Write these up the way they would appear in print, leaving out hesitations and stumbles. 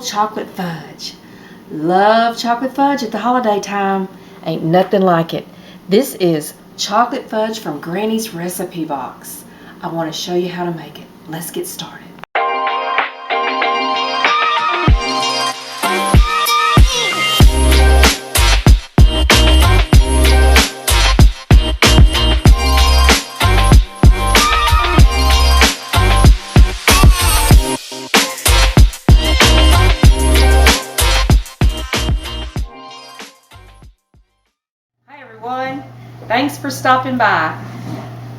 Untitled Chocolate Fudge. Love chocolate fudge at the holiday time. Ain't nothing like it. This is chocolate fudge from Granny's recipe box. I want to show you how to make it. Let's get started. Thanks for stopping by.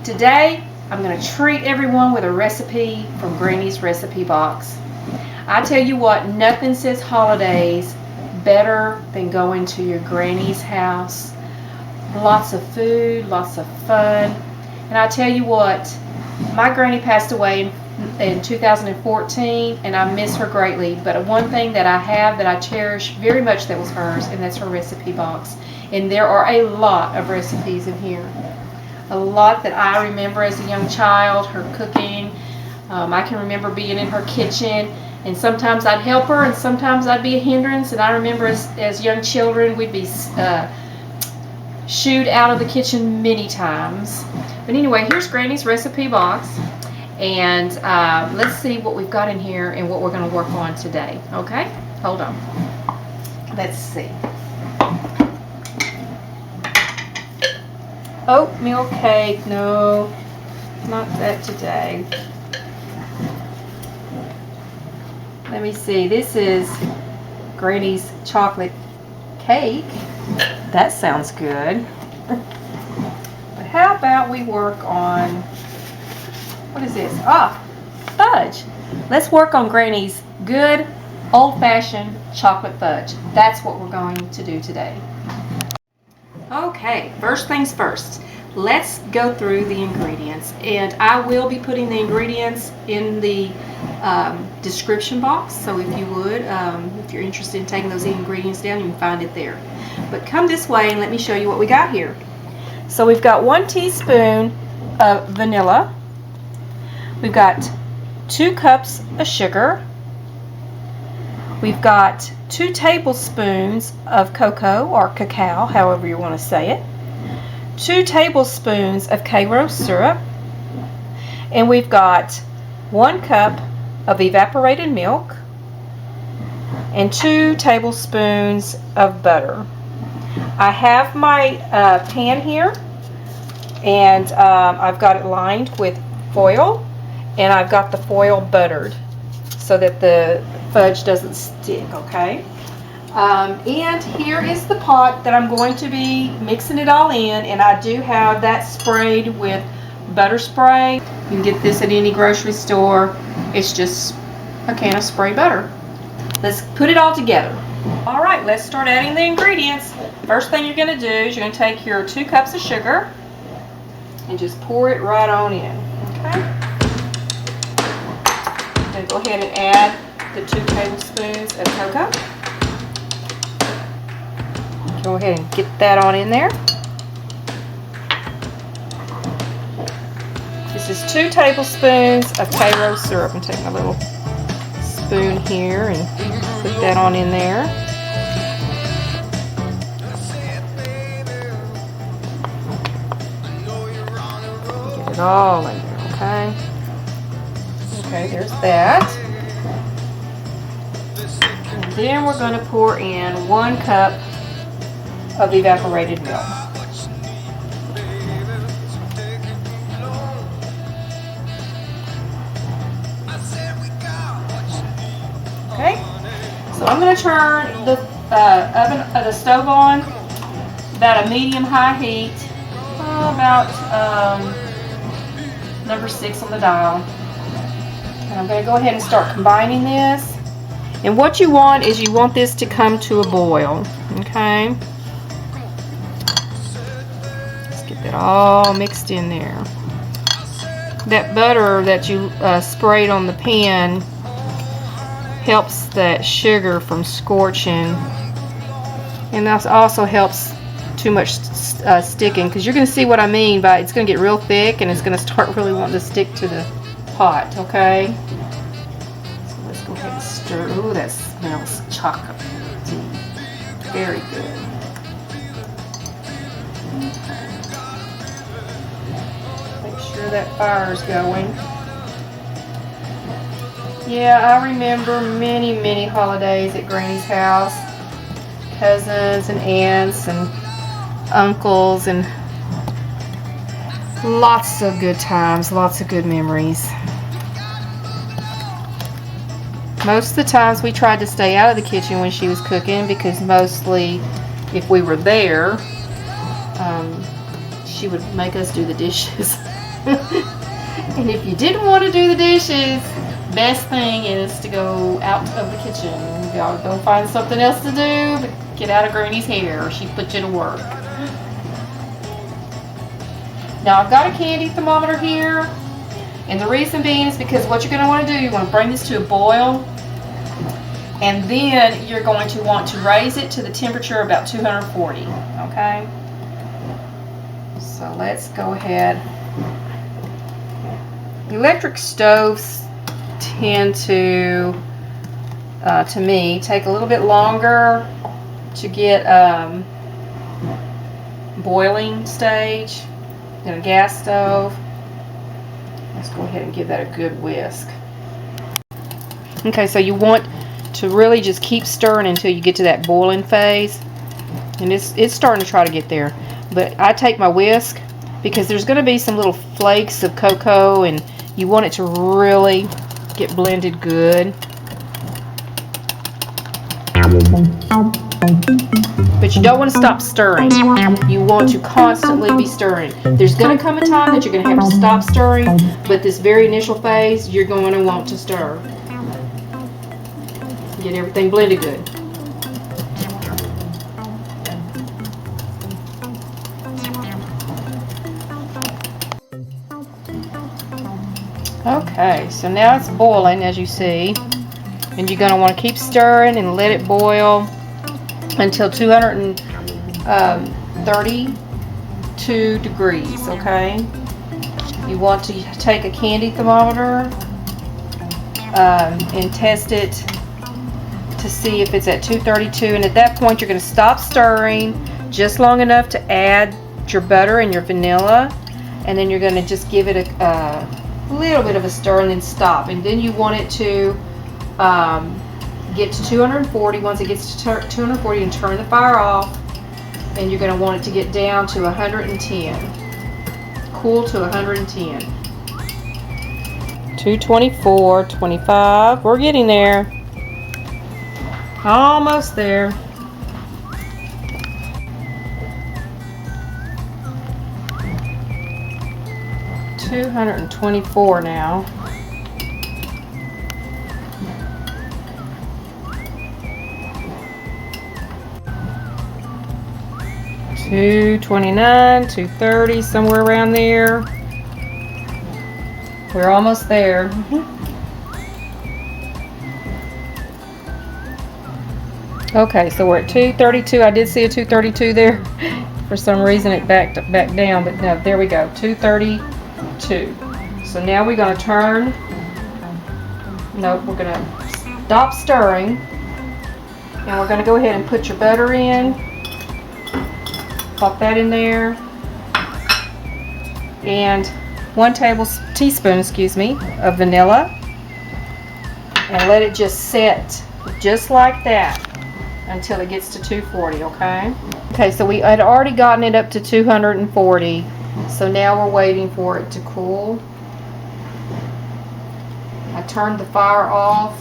Today I'm going to treat everyone with a recipe from Granny's recipe box. I tell you what, nothing says holidays better than going to your granny's house. Lots of food, lots of fun. And I tell you what, my granny passed away in 2014 and I miss her greatly, but one thing that I have that I cherish very much that was hers, and that's her recipe box. And there are a lot of recipes in here. A lot that I remember as a young child, her cooking. I can remember being in her kitchen, and sometimes I'd help her and sometimes I'd be a hindrance. And I remember as young children we'd be shooed out of the kitchen many times. But anyway, here's Granny's recipe box, and let's see what we've got in here and what we're going to work on today. Okay, hold on. Let's see. Oatmeal cake. No, not that today. Let me see. This is Granny's chocolate cake. That sounds good. But how about we work on, what is this? Fudge. Let's work on Granny's good old-fashioned chocolate fudge. That's what we're going to do today. Okay, first things first, let's go through the ingredients, and I will be putting the ingredients in the description box, so if you would, if you're interested in taking those ingredients down, you can find it there. But come this way and let me show you what we got here. So we've got 1 teaspoon of vanilla, we've got 2 cups of sugar, we've got 2 tablespoons of cocoa or cacao, however you want to say it, 2 tablespoons of Karo syrup, and we've got 1 cup of evaporated milk and 2 tablespoons of butter. I have my pan here, and I've got it lined with foil, and I've got the foil buttered so that the fudge doesn't stick, okay? And here is the pot that I'm going to be mixing it all in, and I do have that sprayed with butter spray. You can get this at any grocery store. It's just a can of spray butter. Let's put it all together. All right, let's start adding the ingredients. First thing you're going to do is you're going to take your 2 cups of sugar and just pour it right on in, okay? Then go ahead and add the 2 tablespoons of cocoa. Go ahead and get that on in there. This is 2 tablespoons of Karo syrup. I'm taking a little spoon here and put that on in there. Get it all in there, okay? Okay, there's that. And then we're going to pour in 1 cup of evaporated milk. Okay, so I'm going to turn the stove on about a medium-high heat, about number 6 on the dial. And I'm going to go ahead and start combining this. And what you want is you want this to come to a boil, okay? Let's get that all mixed in there. That butter that you sprayed on the pan helps that sugar from scorching, and that also helps too much sticking, because you're going to see what I mean by it's going to get real thick and it's going to start really wanting to stick to the pot, okay? So let's go ahead and stir. Ooh, that smells chocolate. Very good. Okay. Make sure that fire's going. Yeah, I remember many, many holidays at Granny's house. Cousins and aunts and uncles, and lots of good times, lots of good memories. Most of the times we tried to stay out of the kitchen when she was cooking, because mostly if we were there, she would make us do the dishes. And if you didn't want to do the dishes, best thing is to go out of the kitchen. Y'all go find something else to do, but get out of Granny's hair, or she put you to work. Now I've got a candy thermometer here, and the reason being is because what you're going to want to do, you want to bring this to a boil, and then you're going to want to raise it to the temperature of about 240, okay? So let's go ahead. Electric stoves tend to me, take a little bit longer to get boiling stage than a gas stove. Let's go ahead and give that a good whisk. Okay, so you want to really just keep stirring until you get to that boiling phase. And it's starting to try to get there. But I take my whisk because there's going to be some little flakes of cocoa, and you want it to really get blended good. But you don't want to stop stirring. You want to constantly be stirring. There's going to come a time that you're going to have to stop stirring, but this very initial phase, you're going to want to stir. Get everything blended good. Okay, so now it's boiling, as you see, and you're going to want to keep stirring and let it boil until 232 degrees, okay? You want to take a candy thermometer and test it to see if it's at 232, and at that point you're going to stop stirring just long enough to add your butter and your vanilla, and then you're going to just give it a little bit of a stir and then stop, and then you want it to get to 240. Once it gets to 240, and turn the fire off, and you're going to want it to get down to 110, cool to 110. 224, 25, we're getting there, almost there. $224 now. $229, $230, somewhere around there. We're almost there. Okay, so we're at 232. I did see a 232 there. For some reason it backed back down, but no, there we go. 232. So now we're going to turn. Nope, we're going to stop stirring, and we're going to go ahead and put your butter in. Pop that in there, and 1 teaspoon, of vanilla, and let it just set just like that until it gets to 240. Okay, so we had already gotten it up to 240, so now we're waiting for it to cool. I turned the fire off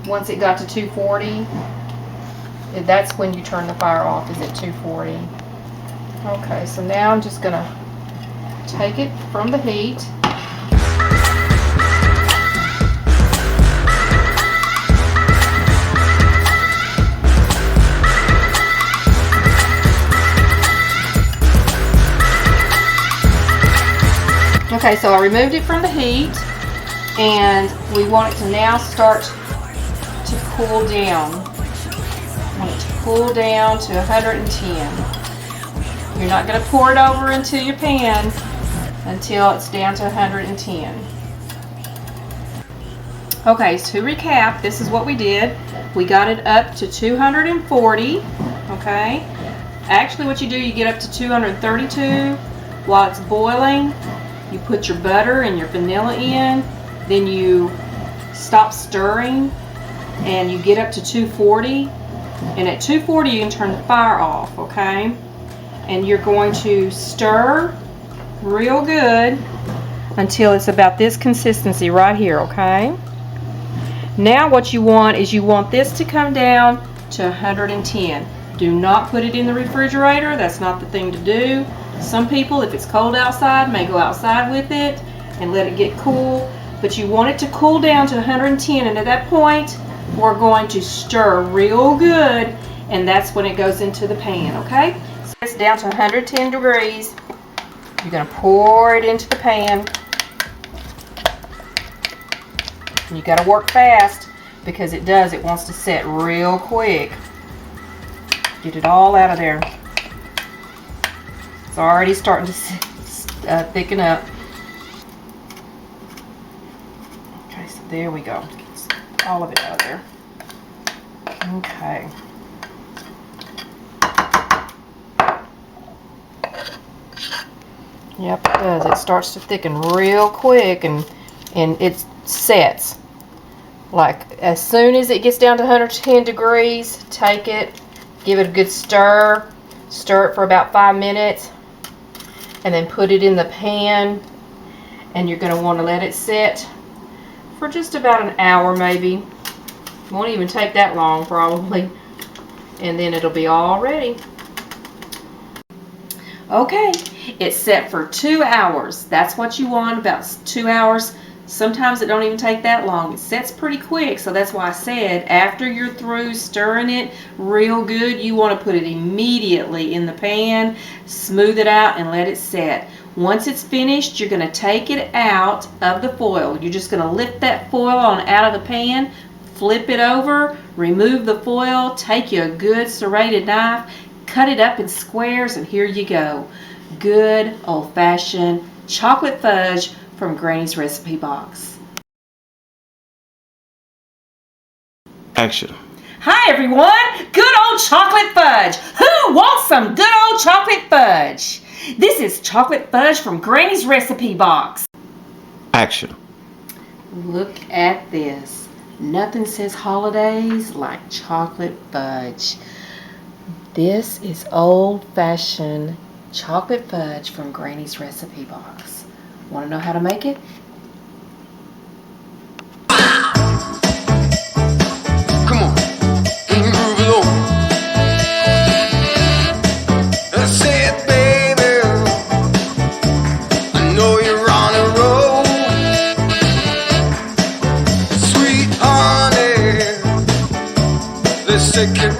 once it got to 240. That's when you turn the fire off, is at 240. Okay, so now I'm just gonna take it from the heat. Okay, so I removed it from the heat, and we want it to now start to cool down. I want it to cool down to 110. You're not going to pour it over into your pan until it's down to 110. Okay, to recap, this is what we did. We got it up to 240, okay? Actually, what you do, you get up to 232. While it's boiling, you put your butter and your vanilla in, then you stop stirring, and you get up to 240. And at 240, you can turn the fire off, okay? And you're going to stir real good until it's about this consistency right here, okay? Now what you want is you want this to come down to 110. Do not put it in the refrigerator. That's not the thing to do. Some people, if it's cold outside, may go outside with it and let it get cool. But you want it to cool down to 110, and at that point, we're going to stir real good, and that's when it goes into the pan, okay? So it's down to 110 degrees. You're going to pour it into the pan. And you got to work fast because it wants to set real quick. Get it all out of there. It's already starting to thicken up. Okay, so there we go. Get all of it out of there. Okay. Yep, it does. It starts to thicken real quick, and it sets. Like, as soon as it gets down to 110 degrees, take it, give it a good stir. Stir it for about 5 minutes, and then put it in the pan, and you're going to want to let it sit for just about an hour maybe. Won't even take that long probably, and then it'll be all ready. Okay, it's set for 2 hours. That's what you want, about 2 hours. Sometimes it don't even take that long. It sets pretty quick, so that's why I said after you're through stirring it real good, you want to put it immediately in the pan, smooth it out, and let it set. Once it's finished, you're going to take it out of the foil. You're just going to lift that foil on out of the pan, flip it over, remove the foil, take you a good serrated knife, cut it up in squares, and here you go. Good old-fashioned chocolate fudge from Granny's recipe box. Action. Hi everyone! Good old chocolate fudge! Who wants some good old chocolate fudge? This is chocolate fudge from Granny's recipe box. Action. Look at this. Nothing says holidays like chocolate fudge. This is old-fashioned chocolate fudge from Granny's recipe box. Want to know how to make it? Come on, move it on. I said, baby, I know you're on a roll. Sweet honey, let's take it